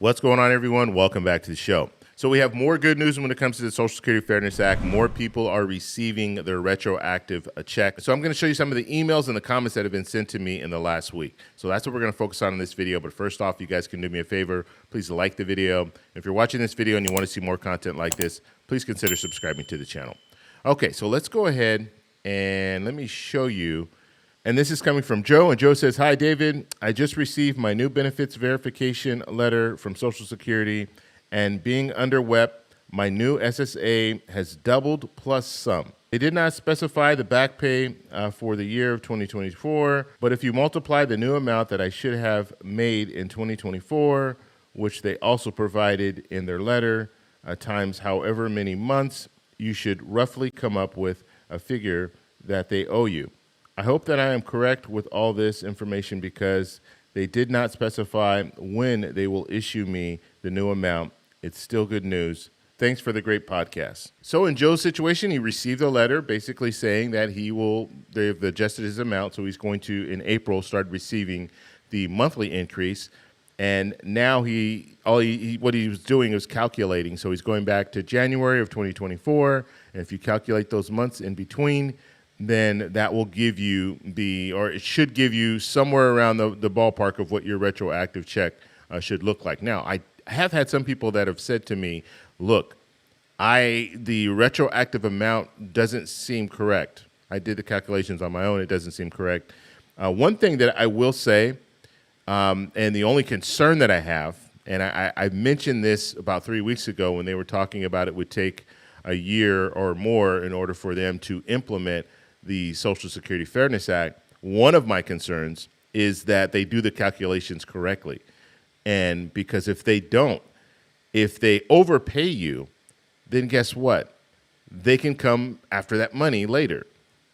What's going on, everyone? Welcome back to the show. So we have more good news when it comes to the Social Security Fairness Act. More people are receiving their retroactive check. So I'm going to show you some of the emails and the comments that have been sent to me in the last week. So that's what we're going to focus on in this video. But first off, you guys can do me a favor. Please like the video. If you're watching this video and you want to see more content like this, please consider subscribing to the channel. Okay, so let's go ahead and let me show you. And this is coming from Joe, and Joe says, "Hi, David. I just received my new benefits verification letter from Social Security, and being under WEP, my new SSA has doubled plus some. They did not specify the back pay for the year of 2024, but if you multiply the new amount that I should have made in 2024, which they also provided in their letter, times however many months, you should roughly come up with a figure that they owe you. I hope that I am correct with all this information because they did not specify when they will issue me the new amount. It's still good news. Thanks for the great podcast." So in Joe's situation, he received a letter basically saying that they've adjusted his amount, so he's going to, in April, start receiving the monthly increase. And now what he was doing was calculating. So he's going back to January of 2024, and if you calculate those months in between, then that will give you it should give you somewhere around the ballpark of what your retroactive check should look like. Now, I have had some people that have said to me, look, the retroactive amount doesn't seem correct. I did the calculations on my own. It doesn't seem correct. One thing that I will say, and the only concern that I have, and I mentioned this about 3 weeks ago when they were talking about it would take a year or more in order for them to implement the Social Security Fairness Act. One of my concerns is that they do the calculations correctly. And because if they don't, if they overpay you, then guess what? They can come after that money later.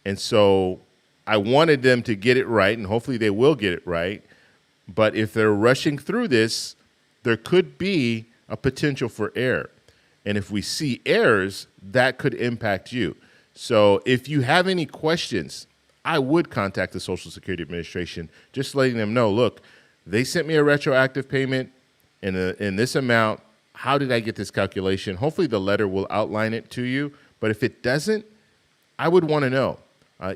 And so I wanted them to get it right, and hopefully they will get it right. But if they're rushing through this, there could be a potential for error. And if we see errors, that could impact you. So if you have any questions, I would contact the Social Security Administration, just letting them know, look, they sent me a retroactive payment in this amount. How did I get this calculation? Hopefully the letter will outline it to you. But if it doesn't, I would want to know.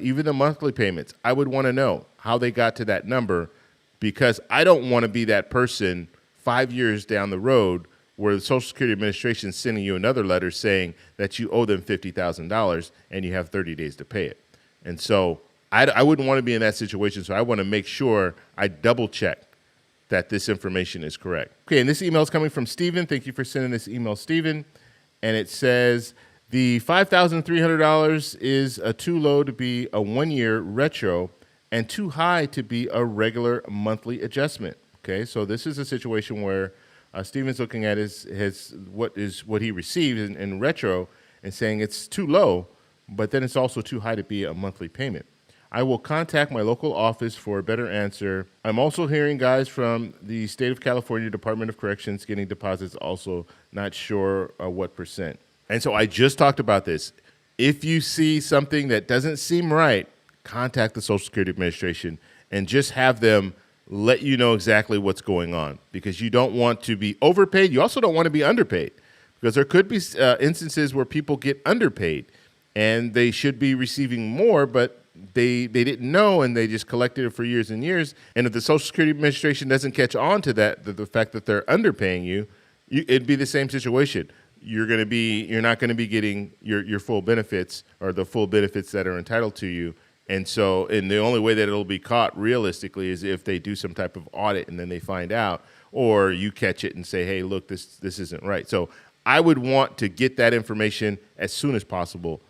Even the monthly payments, I would want to know how they got to that number, because I don't want to be that person 5 years down the road where the Social Security Administration is sending you another letter saying that you owe them $50,000 and you have 30 days to pay it. And so I wouldn't want to be in that situation, so I want to make sure I double check that this information is correct. Okay, and this email is coming from Steven. Thank you for sending this email, Steven. And it says, the $5,300 is too low to be a one-year retro and too high to be a regular monthly adjustment. Okay, so this is a situation where Steven's looking at what he received in retro and saying it's too low, but then it's also too high to be a monthly payment. I will contact my local office for a better answer. I'm also hearing guys from the state of California Department of Corrections getting deposits, also not sure what percent. And so I just talked about this. If you see something that doesn't seem right, contact the Social Security Administration and just have them let you know exactly what's going on, because you don't want to be overpaid. You also don't want to be underpaid, because there could be instances where people get underpaid and they should be receiving more, but they didn't know and they just collected it for years and years. And if the Social Security Administration doesn't catch on to that, the fact that they're underpaying you, it'd be the same situation. You're not going to be getting your full benefits, or the full benefits that are entitled to you. And the only way that it'll be caught realistically is if they do some type of audit and then they find out, or you catch it and say, hey, look, this isn't right. So I would want to get that information as soon as possible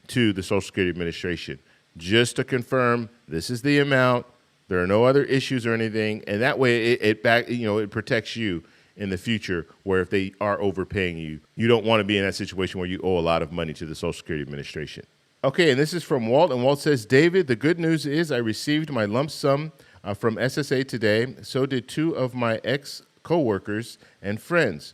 to the Social Security Administration, just to confirm this is the amount, there are no other issues or anything, and that way it protects you in the future, where if they are overpaying you, you don't want to be in that situation where you owe a lot of money to the Social Security Administration. Okay, and this is from Walt, and Walt says, David, the good news is I received my lump sum from SSA today. So did two of my ex-coworkers and friends.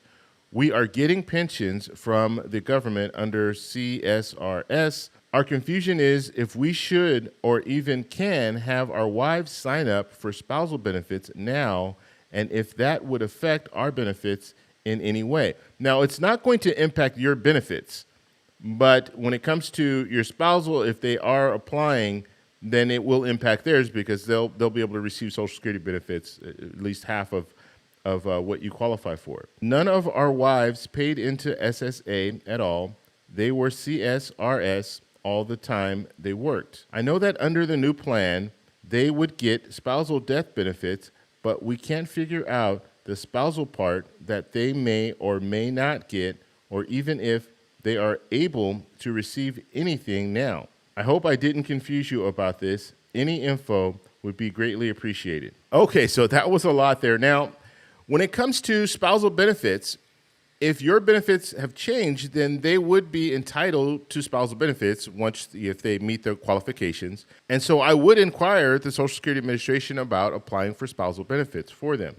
We are getting pensions from the government under CSRS. Our confusion is if we should or even can have our wives sign up for spousal benefits now and if that would affect our benefits in any way. Now, it's not going to impact your benefits, but when it comes to your spousal, if they are applying, then it will impact theirs because they'll be able to receive Social Security benefits, at least half of what you qualify for. None of our wives paid into SSA at all. They were CSRS all the time they worked. I know that under the new plan, they would get spousal death benefits, but we can't figure out the spousal part that they may or may not get, or even if they are able to receive anything now. I hope I didn't confuse you about this. Any info would be greatly appreciated. Okay, so that was a lot there. Now, when it comes to spousal benefits, if your benefits have changed, then they would be entitled to spousal benefits if they meet their qualifications. And so I would inquire at the Social Security Administration about applying for spousal benefits for them.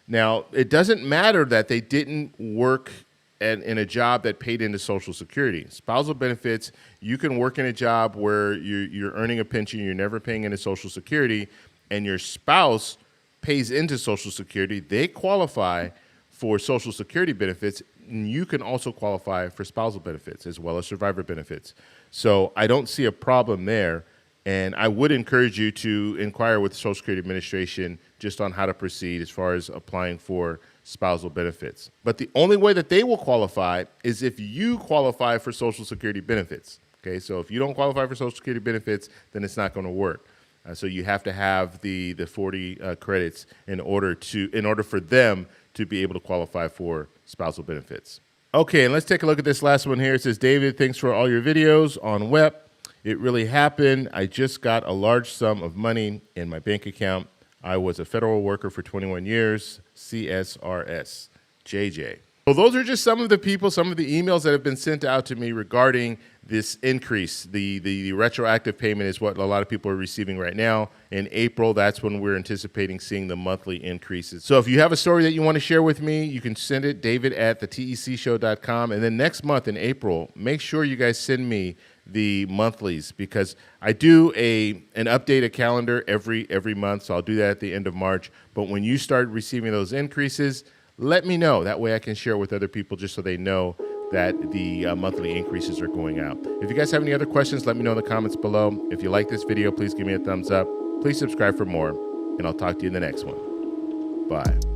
Now, it doesn't matter that they didn't work in a job that paid into Social Security. Spousal benefits, you can work in a job where you're earning a pension, you're never paying into Social Security, and your spouse pays into Social Security. They qualify for Social Security benefits, and you can also qualify for spousal benefits as well as survivor benefits. So I don't see a problem there, and I would encourage you to inquire with the Social Security Administration just on how to proceed as far as applying for spousal benefits. But the only way that they will qualify is if you qualify for Social Security benefits. Okay, so if you don't qualify for Social Security benefits, then it's not going to work. So you have to have the 40 credits in order for them to be able to qualify for spousal benefits. Okay, and let's take a look at this last one here. It says, David, thanks for all your videos on WEP. It really happened. I just got a large sum of money in my bank account. I was a federal worker for 21 years, CSRS, JJ. So those are just some of the emails that have been sent out to me regarding this increase. The retroactive payment is what a lot of people are receiving right now. In April, that's when we're anticipating seeing the monthly increases. So if you have a story that you want to share with me, you can send it, david@thetecshow.com. And then next month in April, make sure you guys send me the monthlies, because I do an updated calendar every month. So I'll do that at the end of March. But when you start receiving those increases, let me know. That way I can share with other people just so they know that the monthly increases are going out. If you guys have any other questions, let me know in the comments below. If you like this video, please give me a thumbs up. Please subscribe for more, and I'll talk to you in the next one. Bye.